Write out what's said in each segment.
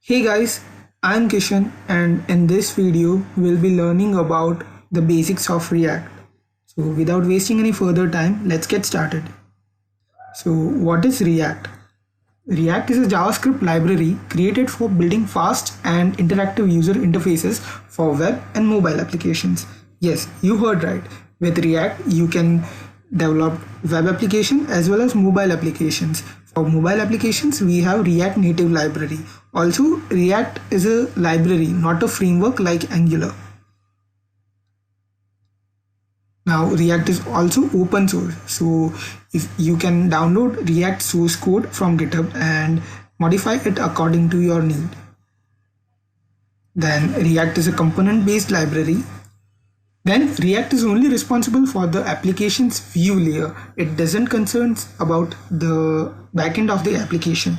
Hey guys, I'm Kishan and in this video we'll be learning about the basics of React. So without wasting any further time, let's get started. So what is React? React is a JavaScript library created for building fast and interactive user interfaces for web and mobile applications. Yes, you heard right. With React, you can develop web application as well as mobile applications. For mobile applications, we have React Native Library. Also, React is a library, not a framework like Angular. Now, React is also open source. So, if you can download React source code from GitHub and modify it according to your need. Then React is a component-based library. Then React is only responsible for the application's view layer. It doesn't concern about the backend of the application.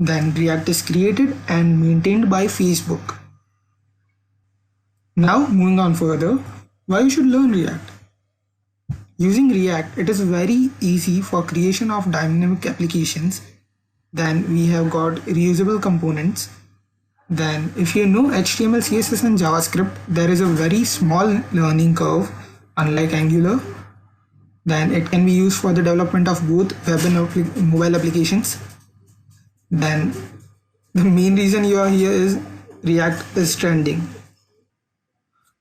Then React is created and maintained by Facebook. Now moving on further, why you should learn React? Using React, it is very easy for creation of dynamic applications. Then we have got reusable components. Then if you know HTML, CSS and JavaScript, there is a very small learning curve unlike Angular. Then it can be used for the development of both web and mobile applications. Then the main reason you are here is React is trending.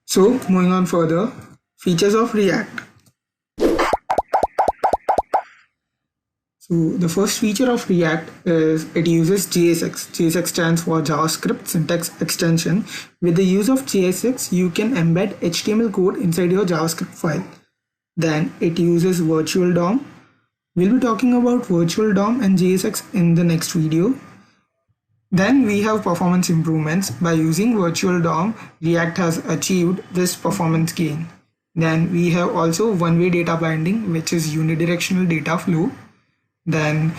So moving on further, features of React. So the first feature of React is it uses JSX. JSX stands for JavaScript Syntax Extension. With the use of JSX, you can embed HTML code inside your JavaScript file. Then it uses virtual DOM. We'll be talking about virtual DOM and JSX in the next video. Then we have performance improvements. By using virtual DOM, React has achieved this performance gain. Then we have also one-way data binding, which is unidirectional data flow. Then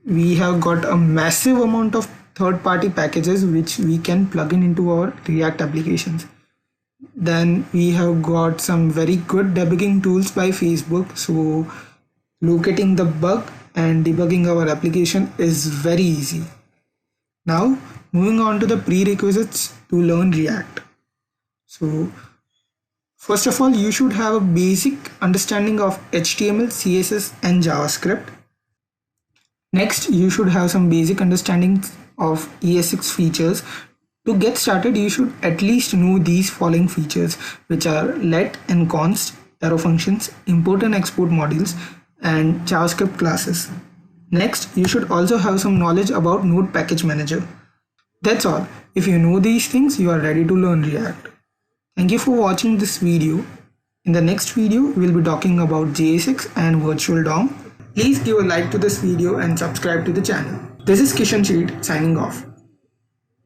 we have got a massive amount of third-party packages which we can plug in into our React applications. Then we have got some very good debugging tools by Facebook. So locating the bug and debugging our application is very easy. Now moving on to the prerequisites to learn React. So first of all, you should have a basic understanding of HTML, CSS and JavaScript. Next, you should have some basic understanding of ES6 features. To get started, you should at least know these following features, which are let and const, arrow functions, import and export modules, and JavaScript classes. Next, you should also have some knowledge about Node Package Manager. That's all. If you know these things, you are ready to learn React. Thank you for watching this video. In the next video, we'll be talking about JSX and virtual DOM. Please give a like to this video and subscribe to the channel. This is Kishan signing off.